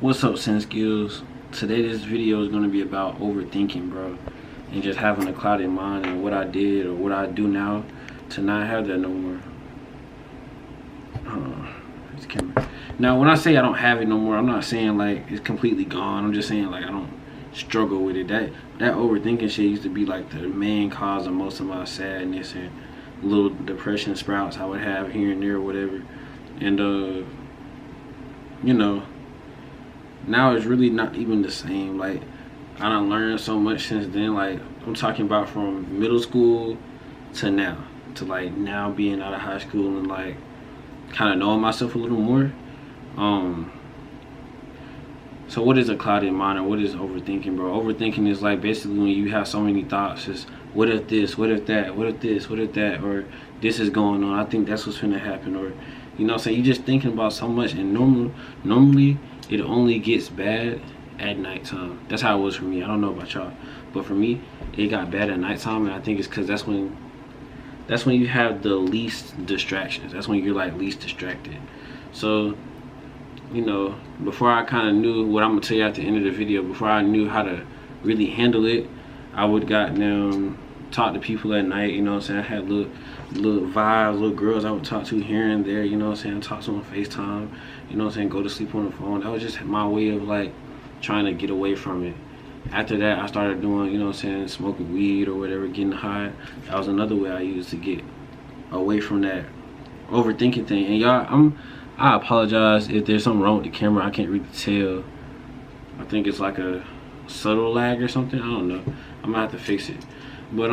What's up, Sin Skills? Today this video is going to be about overthinking, bro, and just having a clouded mind and what I did or what I do now to not have that no more. It's camera. Now, when I say I don't have it no more, I'm not saying like it's completely gone. I'm just saying like I don't struggle with it. That overthinking shit used to be like the main cause of most of my sadness and little depression sprouts I would have here and there or whatever. And you know, now it's really not even the same. Like, I done learned so much since then. Like, I'm talking about from middle school to now, to like now being out of high school and like kind of knowing myself a little more. So what is a clouded mind or what is overthinking, bro? Overthinking is like basically when you have so many thoughts. It's what if this, what if that, what if this, what if that, or this is going on. I think that's what's gonna happen, or you know what I'm saying? You're just thinking about so much, and normally it only gets bad at nighttime. That's how it was for me. I don't know about y'all, but for me, it got bad at nighttime, and I think it's because that's when you have the least distractions. That's when you're like least distracted. So, you know, before I kind of knew what I'm gonna tell you at the end of the video, before I knew how to really handle it, I would talk to people at night. You know what I'm saying? I had little vibes, little girls I would talk to here and there. You know what I'm saying? Talk to them on FaceTime. You know what I'm saying? Go to sleep on the phone. That was just my way of like trying to get away from it. After that, I started doing, you know what I'm saying, smoking weed or whatever, getting high. That was another way I used to get away from that overthinking thing. And y'all, I apologize if there's something wrong with the camera. I can't really tell. I think it's like a subtle lag or something. I don't know. I'm gonna have to fix it. But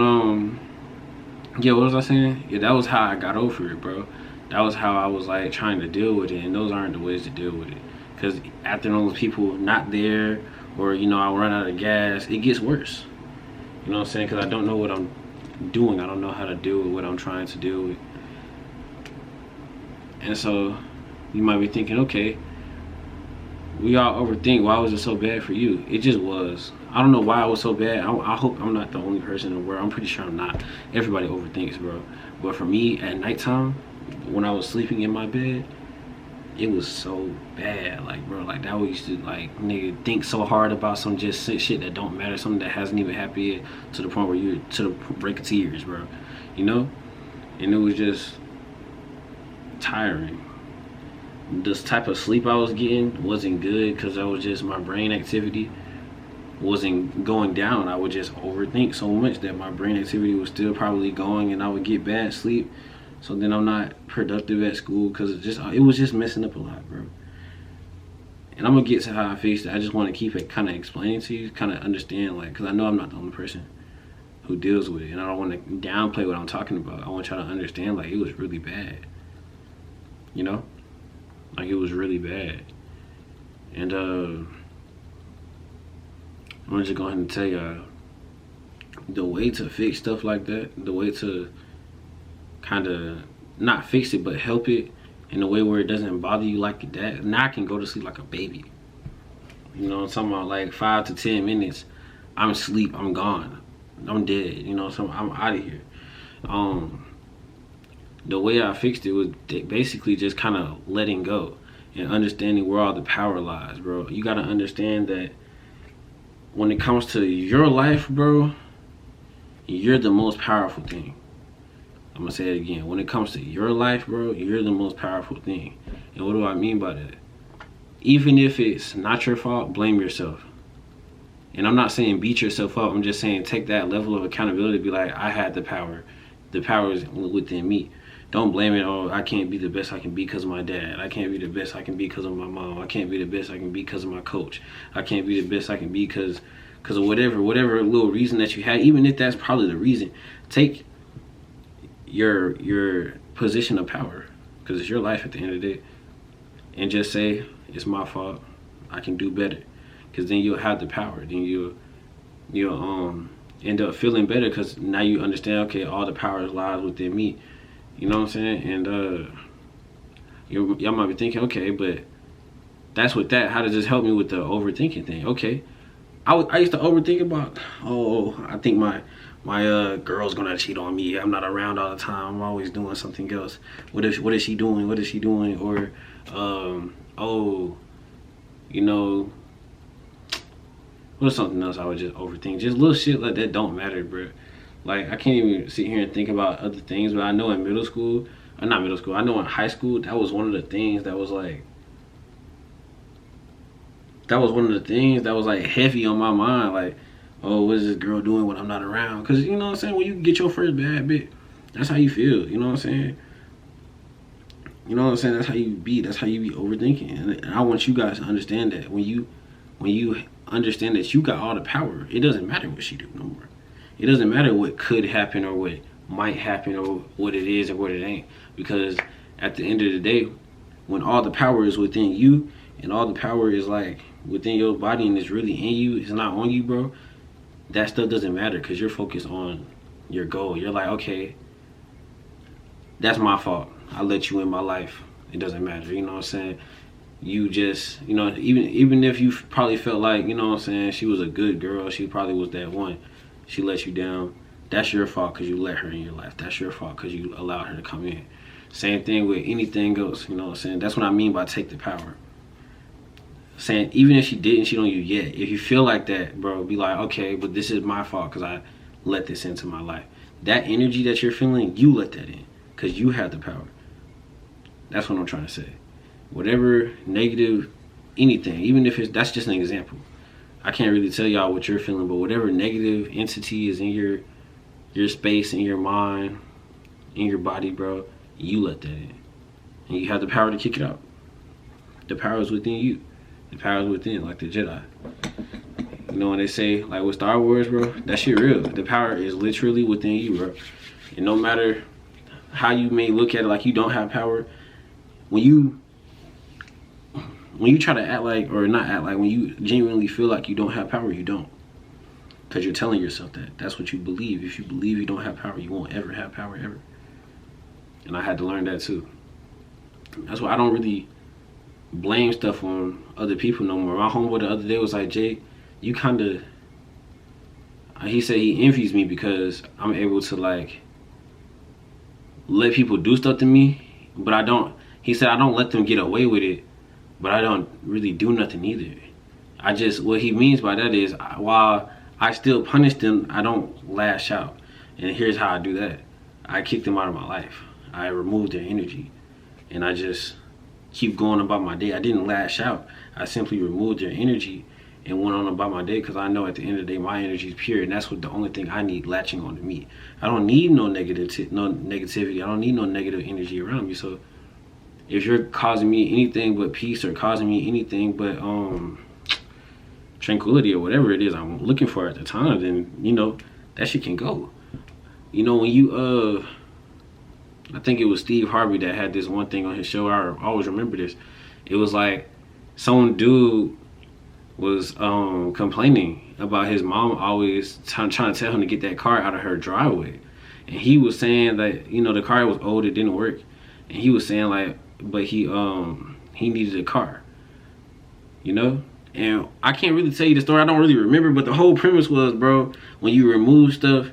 yeah, what was I saying? Yeah, that was how I got over it, bro. That was how I was like trying to deal with it, and those aren't the ways to deal with it. Because after those people not there, or you know, I run out of gas, it gets worse. You know what I'm saying? Because I don't know what I'm doing. I don't know how to deal with what I'm trying to deal with. And so you might be thinking, okay, we all overthink. Why was it so bad for you? It just was. I don't know why it was so bad. I hope I'm not the only person in the world. I'm pretty sure I'm not. Everybody overthinks, bro. But for me, at nighttime, when I was sleeping in my bed, it was so bad. Like, bro, like that we used to like nigga think so hard about some just shit that don't matter, something that hasn't even happened yet, to the point where you're to the break of tears, bro. You know? And it was just tiring. This type of sleep I was getting wasn't good because that was just my brain activity wasn't going down. I would just overthink so much that my brain activity was still probably going, and I would get bad sleep. So then I'm not productive at school because it was just messing up a lot, bro. And I'm gonna get to how I fixed it. I just want to keep it kind of explaining to you, kind of understand, like, because I know I'm not the only person who deals with it, and I don't want to downplay what I'm talking about. I want y'all to understand, like, it was really bad. You know? Like, it was really bad. And I'm just going to tell y'all, the way to fix stuff like that, the way to kind of not fix it but help it in a way where it doesn't bother you like that. Now I can go to sleep like a baby. You know, I'm talking about like 5 to 10 minutes, I'm asleep, I'm gone, I'm dead. You know, so I'm out of here. The way I fixed it was basically just kind of letting go and understanding where all the power lies, bro. You gotta understand that when it comes to your life, bro, you're the most powerful thing. I'm gonna say it again. When it comes to your life, bro, you're the most powerful thing. And what do I mean by that? Even if it's not your fault, blame yourself. And I'm not saying beat yourself up. I'm just saying take that level of accountability. Be like, I had the power. The power is within me. Don't blame it. Oh, I can't be the best I can be because of my dad. I can't be the best I can be because of my mom. I can't be the best I can be because of my coach. I can't be the best I can be because of whatever little reason that you had. Even if that's probably the reason, take your position of power, because it's your life at the end of the day, and just say, it's my fault, I can do better. Because then you'll have the power. Then you'll end up feeling better because now you understand, okay, all the power lies within me. You know what I'm saying? And y'all might be thinking, okay, but that's with that. How does this help me with the overthinking thing? Okay, I used to overthink about, oh, I think my girl's gonna cheat on me. I'm not around all the time. I'm always doing something else. What is she doing? What is she doing? Or oh, You know, what's something else I would just overthink? Just little shit like that don't matter, bro. Like, I can't even sit here and think about other things, but I know in middle school, or not middle school, I know in high school, that was one of the things that was like, heavy on my mind. Like, oh, what is this girl doing when I'm not around? Because, you know what I'm saying, when you get your first bad bitch, that's how you feel, you know what I'm saying? You know what I'm saying? That's how you be. That's how you be overthinking. And I want you guys to understand that when you understand that you got all the power, it doesn't matter what she do no more. It doesn't matter what could happen or what might happen or what it is or what it ain't. Because at the end of the day, when all the power is within you and all the power is like within your body and it's really in you, it's not on you, bro, that stuff doesn't matter because you're focused on your goal. You're like, okay, that's my fault. I let you in my life. It doesn't matter. You know what I'm saying? You just, you know, even if you probably felt like, you know what I'm saying, she was a good girl, she probably was that one, she let you down, that's your fault because you let her in your life. That's your fault because you allowed her to come in. Same thing with anything else, you know what I'm saying? That's what I mean by take the power. Saying, even if she didn't cheat on you yet, if you feel like that, bro, be like, okay, but this is my fault because I let this into my life. That energy that you're feeling, you let that in because you have the power. That's what I'm trying to say. Whatever negative, anything, even if it's, that's just an example. I can't really tell y'all what you're feeling, but whatever negative entity is in your space, in your mind, in your body, bro, you let that in. And you have the power to kick it out. The power is within you. The power is within, like the Jedi. You know when they say, like with Star Wars, bro, that shit real. The power is literally within you, bro. And no matter how you may look at it like you don't have power, when you try to act like, or not act like, when you genuinely feel like you don't have power, you don't. Because you're telling yourself that. That's what you believe. If you believe you don't have power, you won't ever have power, ever. And I had to learn that too. That's why I don't really blame stuff on other people no more. My homeboy the other day was like, Jay, you kind of, he said he envies me because I'm able to like let people do stuff to me, but I don't, he said I don't let them get away with it, but I don't really do nothing either. I just, what he means by that is, while I still punish them, I don't lash out. And here's how I do that. I kick them out of my life. I remove their energy. And I just keep going about my day. I didn't lash out. I simply removed their energy and went on about my day because I know at the end of the day, my energy is pure. And that's what the only thing I need latching on to me. I don't need no negativity. I don't need no negative energy around me. So if you're causing me anything but peace or causing me anything but tranquility or whatever it is I'm looking for at the time, then, you know, that shit can go. You know, when you, I think it was Steve Harvey that had this one thing on his show, I always remember this. It was like some dude was complaining about his mom always trying to tell him to get that car out of her driveway. And he was saying that, you know, the car was old, it didn't work. And he was saying like, but he needed a car, you know? And I can't really tell you the story, I don't really remember, but the whole premise was, bro, when you remove stuff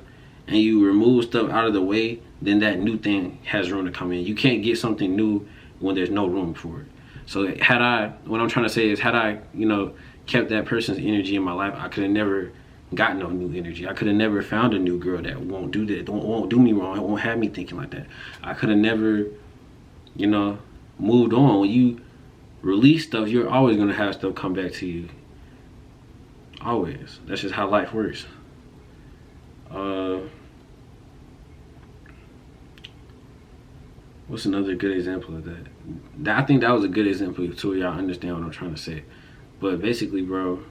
and you remove stuff out of the way, then that new thing has room to come in. You can't get something new when there's no room for it. So what I'm trying to say is, had I, you know, kept that person's energy in my life, I could have never got no new energy. I could have never found a new girl that won't do that, won't do me wrong, won't have me thinking like that. I could have never, you know, moved on. When you release stuff, you're always gonna have stuff come back to you. Always. That's just how life works. What's another good example of that? I think that was a good example so y'all understand what I'm trying to say. But basically, bro,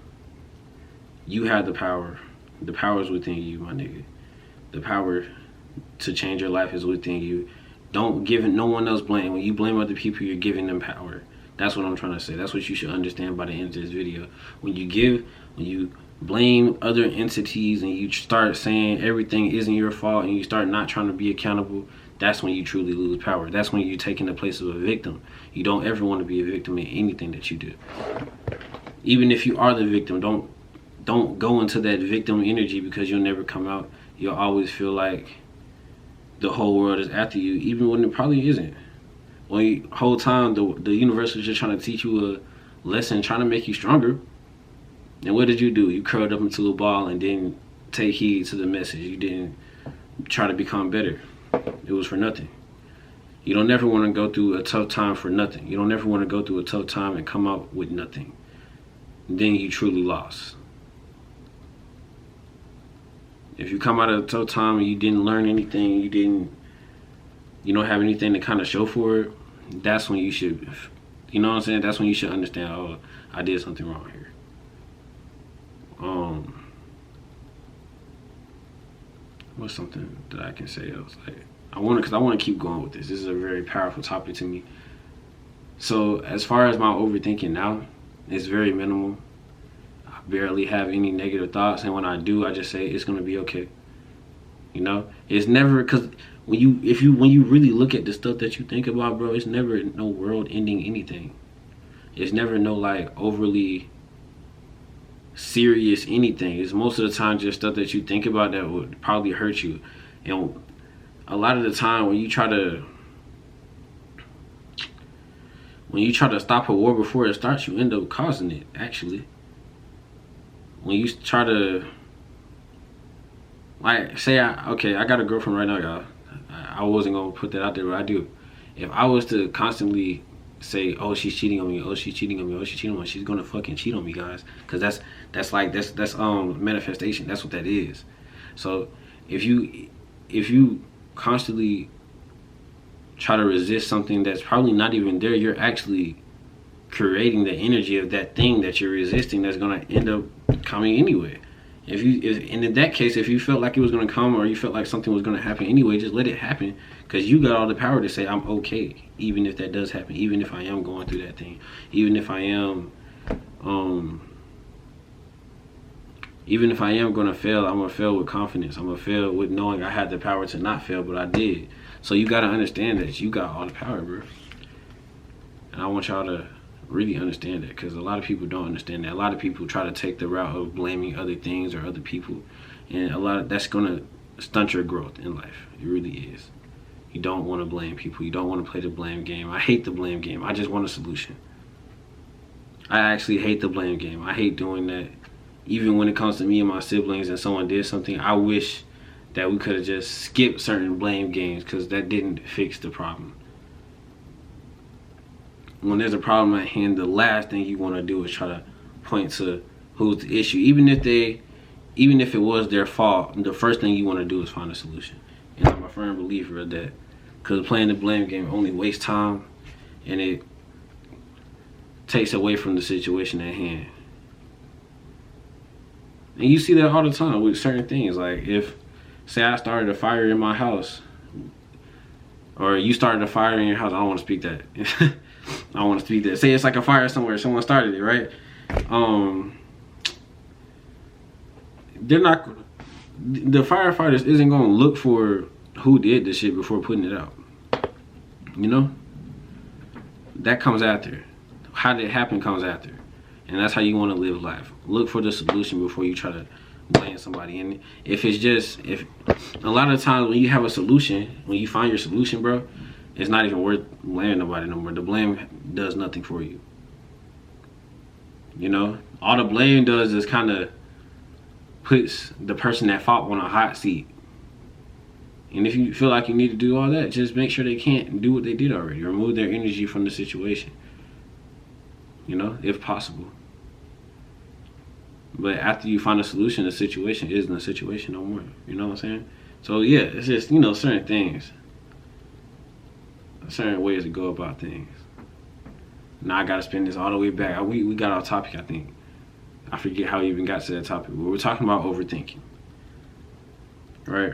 you have the power. The power is within you, my nigga. The power to change your life is within you. Don't give no one else blame. When you blame other people, you're giving them power. That's what I'm trying to say. That's what you should understand by the end of this video. When you blame other entities and you start saying everything isn't your fault and you start not trying to be accountable, that's when you truly lose power. That's when you're taking the place of a victim. You don't ever want to be a victim in anything that you do. Even if you are the victim, don't go into that victim energy because you'll never come out. You'll always feel like the whole world is after you, even when it probably isn't. When the whole time the universe is just trying to teach you a lesson trying to make you stronger. And what did you do? You curled up into a ball and didn't take heed to the message. You didn't try to become better. It was for nothing. You don't ever want to go through a tough time for nothing. You don't ever want to go through a tough time and come out with nothing. Then you truly lost. If you come out of a tough time and you didn't learn anything, you don't have anything to kind of show for it, that's when you should, you know what I'm saying? That's when you should understand, oh, I did something wrong here. What's something that I can say else? Like, I want to keep going with this. This is a very powerful topic to me. So as far as my overthinking now, it's very minimal. I barely have any negative thoughts, and when I do, I just say it's gonna be okay. You know, it's never, because when you really look at the stuff that you think about, bro, it's never no world-ending anything. It's never no like overly serious anything. It's most of the time just stuff that you think about that would probably hurt you. And a lot of the time when you try to stop a war before it starts, you end up causing it, actually. When you try to, like, say I got a girlfriend right now, y'all. I wasn't gonna put that out there, but I do. If I was to constantly say, oh, she's cheating on me, oh, she's cheating on me, oh, she's cheating on me, she's gonna fucking cheat on me, guys. Because that's manifestation. That's what that is. So if you constantly try to resist something that's probably not even there, you're actually creating the energy of that thing that you're resisting that's gonna end up coming anyway. And in that case, if you felt like it was gonna come, or you felt like something was gonna happen anyway, just let it happen, because you got all the power to say I'm okay, even if that does happen, even if I am going through that thing, even if I am gonna fail, I'm gonna fail with confidence. I'm gonna fail with knowing I had the power to not fail, but I did. So you gotta understand that you got all the power, bro. And I want y'all to really understand that, because a lot of people don't understand that. A lot of people try to take the route of blaming other things or other people, and that's gonna stunt your growth in life. It really is. You don't want to blame people. You don't want to play the blame game. I hate the blame game. I just want a solution. I actually hate the blame game. I hate doing that. Even when it comes to me and my siblings and someone did something, I wish that we could have just skipped certain blame games, because that didn't fix the problem. When there's a problem at hand, the last thing you want to do is try to point to who's the issue. Even if it was their fault, the first thing you want to do is find a solution. And I'm a firm believer of that, because playing the blame game only wastes time, and it takes away from the situation at hand. And you see that all the time with certain things. Like, if, say I started a fire in my house, or you started a fire in your house, I don't want to speak that. I don't want to speak that. Say it's like a fire somewhere, someone started it, right? The firefighters isn't gonna look for who did this shit before putting it out. You know? That comes after. How did it happen comes after. And that's how you want to live life. Look for the solution before you try to blame somebody. And if a lot of times when you have a solution, when you find your solution, bro, it's not even worth blaming nobody no more. The blame does nothing for you. You know? All the blame does is kind of puts the person at fault on a hot seat. And if you feel like you need to do all that, just make sure they can't do what they did already. Remove their energy from the situation. You know, if possible. But after you find a solution, the situation isn't a situation no more. You know what I'm saying? So yeah, it's just, you know, certain things. Certain ways to go about things. Now I gotta spin this all the way back. We got off topic, I think. I forget how we even got to that topic. But we're talking about overthinking. Right?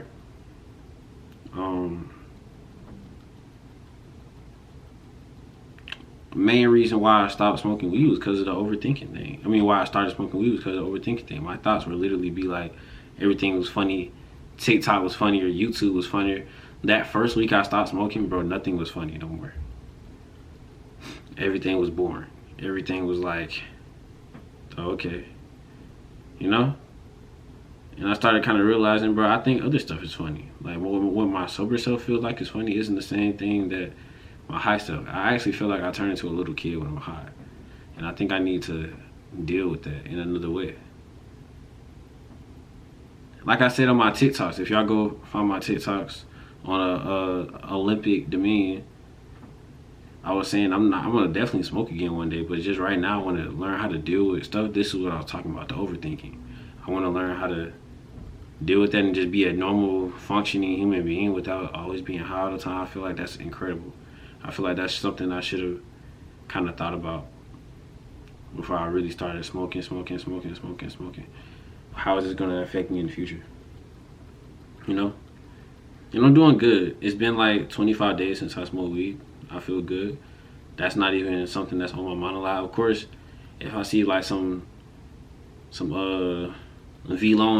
Main reason why I stopped smoking weed was because of the overthinking thing. I mean, why I started smoking weed was because of the overthinking thing. My thoughts would literally be like, everything was funny. TikTok was funnier. YouTube was funnier. That first week I stopped smoking, bro, nothing was funny no more. Everything was boring. Everything was like, oh, okay. You know? And I started kind of realizing, bro, I think other stuff is funny. Like, what my sober self feels like is funny isn't the same thing that my high self. I actually feel like I turn into a little kid when I'm high. And I think I need to deal with that in another way. Like I said on my TikToks, if y'all go find my TikToks on a Olympic Dominion, I was saying I'm gonna definitely smoke again one day, but just right now I want to learn how to deal with stuff. This is what I was talking about, the overthinking. I want to learn how to deal with that and just be a normal functioning human being without always being high all the time. I feel like that's incredible. I feel like that's something I should have kind of thought about before I really started smoking. How is this gonna affect me in the future? You know? And I'm doing good. It's been like 25 days since I smoked weed. I feel good. That's not even something that's on my mind a lot. Of course, if I see like some V-Long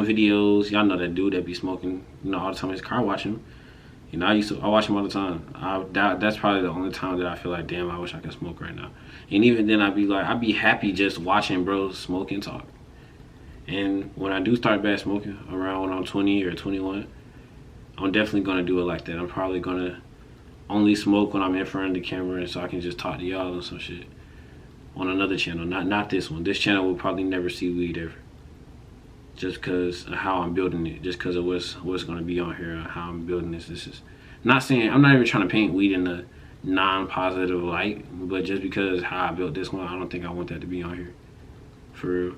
videos, y'all know that dude that be smoking, you know, all the time in his car, watch him. You know, I watch him all the time. That's probably the only time that I feel like, damn, I wish I could smoke right now. And even then, I'd be happy just watching bros smoke and talk. And when I do start back smoking around when I'm 20 or 21, I'm definitely gonna do it like that. I'm probably gonna only smoke when I'm in front of the camera, and so I can just talk to y'all and some shit on another channel, not this one. This channel will probably never see weed ever, just because of how I'm building it, just because of what's gonna be on here, how I'm building this. This is not saying, I'm not even trying to paint weed in a non-positive light, but just because how I built this one, I don't think I want that to be on here, for real.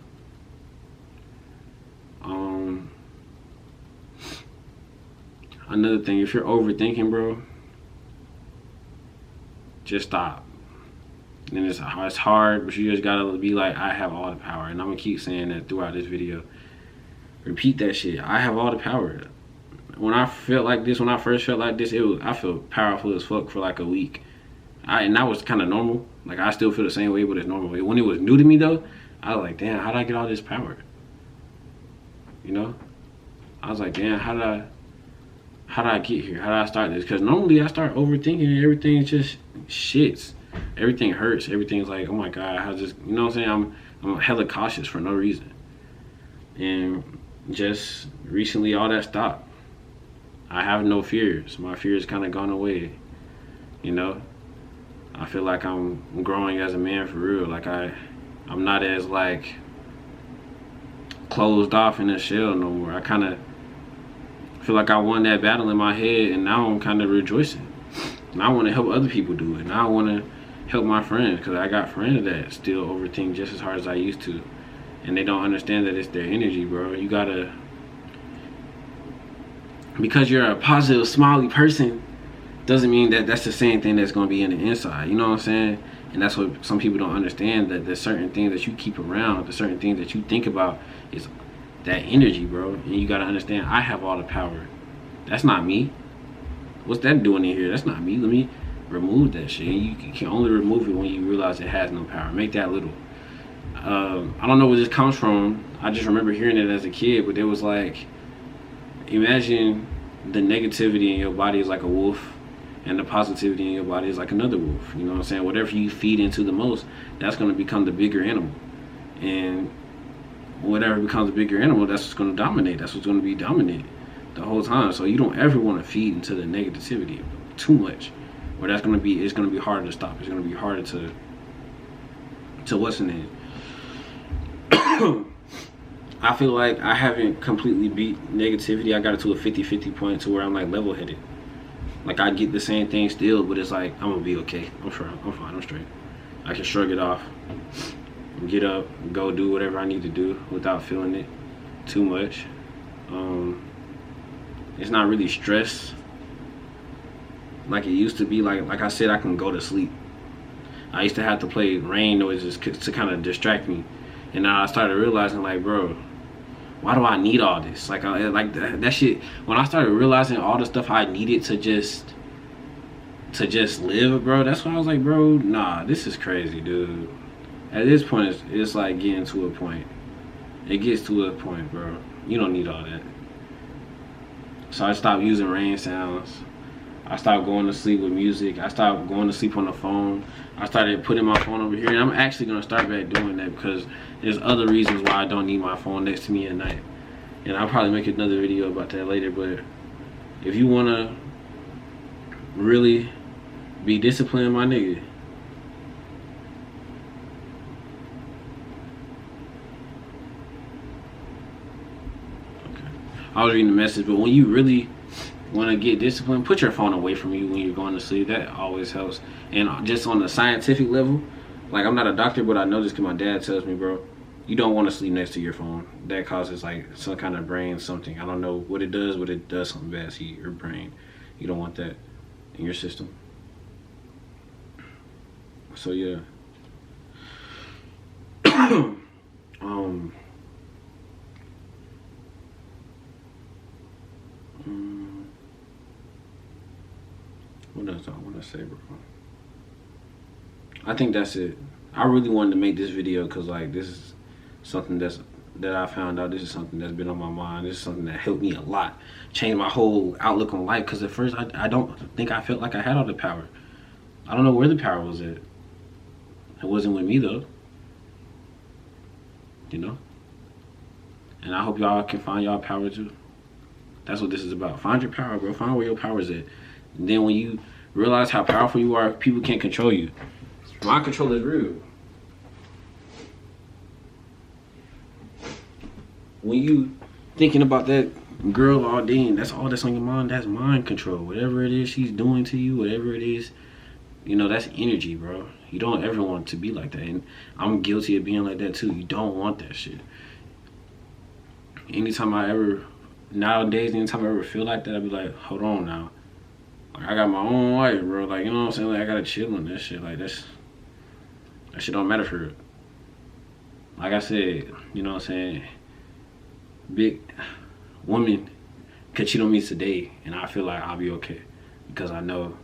Another thing, if you're overthinking, bro, just stop. And it's hard, but you just gotta be like, I have all the power. And I'm gonna keep saying that throughout this video. Repeat that shit. I have all the power. When I felt like this, when I first felt like this, I felt powerful as fuck for like a week. And that was kind of normal. Like, I still feel the same way, but it's normal. When it was new to me though, I was like, damn, how did I get all this power? You know? I was like, damn, how did I get here? How did I start this? Because normally I start overthinking and everything just shits. Everything hurts. Everything's like, oh my God, how just, you know what I'm saying? I'm hella cautious for no reason. And just recently all that stopped. I have no fears. My fears kind of gone away. You know? I feel like I'm growing as a man for real. Like I'm not as like closed off in a shell no more. I kind of feel like I won that battle in my head, and now I'm kind of rejoicing. And I want to help other people do it. Now I want to help my friends, because I got friends that still overthink just as hard as I used to, and they don't understand that it's their energy, bro. You gotta, because you're a positive, smiley person, doesn't mean that that's the same thing that's gonna be in the inside. You know what I'm saying? And that's what some people don't understand, that there's certain things that you keep around, the certain things that you think about is that energy, bro. And you gotta understand, I have all the power. That's not me. What's that doing in here? That's not me. Let me remove that shit. And you can only remove it when you realize it has no power. Make that little. I don't know where this comes from. I just remember hearing it as a kid, but it was like, imagine the negativity in your body is like a wolf, and the positivity in your body is like another wolf. You know what I'm saying? Whatever you feed into the most, that's going to become the bigger animal. And whatever becomes a bigger animal, that's what's going to dominate. That's what's going to be dominant the whole time. So you don't ever want to feed into the negativity too much, or it's going to be harder to stop. It's going to be harder to what's in it. I feel like I haven't completely beat negativity. I got it to a 50-50 point to where I'm like level-headed. Like, I get the same thing still, but it's like, I'm gonna be okay. I'm fine, I'm straight. I can shrug it off, get up, go do whatever I need to do without feeling it too much. It's not really stress like it used to be. Like I said, I can go to sleep. I used to have to play rain noises to kind of distract me. And now I started realizing, like, bro, why do I need all this? Like, that shit. When I started realizing all the stuff I needed to just live, bro, that's when I was like, bro, nah, this is crazy, dude. At this point, it's like getting to a point. It gets to a point, bro. You don't need all that. So I stopped using rain sounds. I stopped going to sleep with music. I stopped going to sleep on the phone. I started putting my phone over here, and I'm actually gonna start back doing that because there's other reasons why I don't need my phone next to me at night. And I'll probably make another video about that later. But if you wanna really be disciplined, my nigga, I was reading the message, but when you really want to get disciplined, put your phone away from you when you're going to sleep. That always helps. And just on the scientific level, like, I'm not a doctor, but I know this because my dad tells me, bro, you don't want to sleep next to your phone. That causes like some kind of brain something. I don't know what it does, but it does something bad to your brain. You don't want that in your system. So yeah. What else I want to say, bro? I think that's it. I really wanted to make this video because, like, this is something that I found out. This is something that's been on my mind. This is something that helped me a lot, changed my whole outlook on life. Because at first, I don't think I felt like I had all the power. I don't know where the power was at. It wasn't with me though. You know. And I hope y'all can find y'all power too. That's what this is about. Find your power, bro. Find where your power is at. And then when you realize how powerful you are, people can't control you. Mind control is real. When you thinking about that girl all day and that's all that's on your mind, that's mind control. Whatever it is she's doing to you, whatever it is, you know, that's energy, bro. You don't ever want to be like that. And I'm guilty of being like that too. You don't want that shit. Nowadays, anytime I ever feel like that, I be like, hold on now. Like, I got my own life, bro. Like, you know what I'm saying? Like, I gotta chill on that shit. Like, that shit don't matter for real. Like I said, you know what I'm saying? Big woman could cheat on me today, and I feel like I'll be okay. Because I know,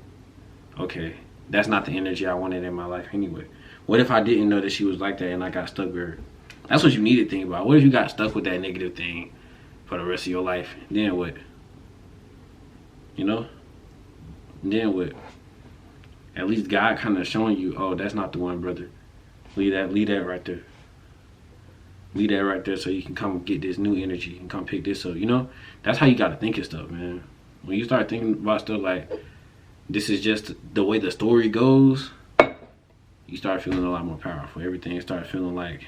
okay, that's not the energy I wanted in my life anyway. What if I didn't know that she was like that and I got stuck with her? That's what you need to think about. What if you got stuck with that negative thing for the rest of your life? Then what? You know? Then what? At least God kind of showing you, oh, that's not the one, brother. Leave that right there. Leave that right there so you can come get this new energy and come pick this up. You know? That's how you got to think of stuff, man. When you start thinking about stuff like, this is just the way the story goes, you start feeling a lot more powerful. Everything starts feeling like,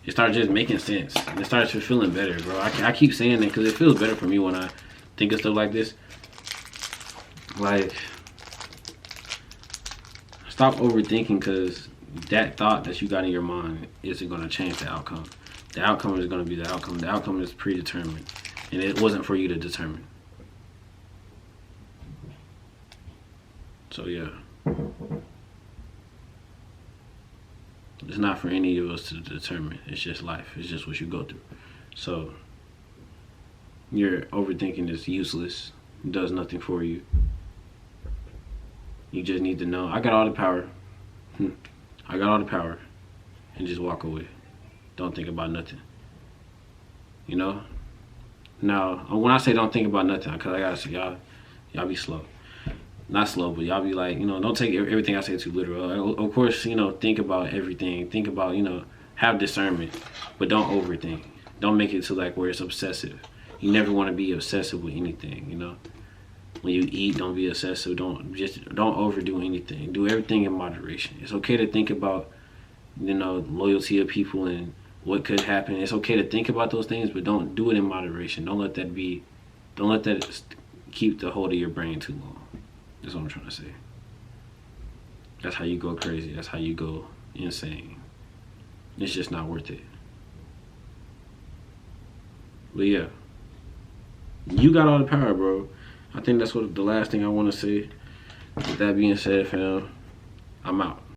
it starts just making sense. And it starts feeling better, bro. I keep saying that because it feels better for me when I think of stuff like this. Like, stop overthinking, because that thought that you got in your mind isn't going to change the outcome. The outcome is going to be the outcome. The outcome is predetermined, and it wasn't for you to determine. So yeah, it's not for any of us to determine. It's just life. It's just what you go through. So your overthinking is useless. It does nothing for you. You just need to know, I got all the power. I got all the power. And just walk away. Don't think about nothing. You know? Now, when I say don't think about nothing, because I gotta say, y'all be slow. Not slow, but y'all be like, you know, don't take everything I say too literal. Of course, you know, think about everything. Think about, you know, have discernment. But don't overthink. Don't make it to like where it's obsessive. You never want to be obsessive with anything, you know? When you eat, don't be obsessive. Don't overdo anything. Do everything in moderation. It's okay to think about, you know, loyalty of people and what could happen. It's okay to think about those things, but don't do it in moderation. Don't let that keep the hold of your brain too long. That's what I'm trying to say. That's how you go crazy. That's how you go insane. It's just not worth it. But yeah, you got all the power, bro. I think that's what the last thing I want to say. With that being said, fam, I'm out.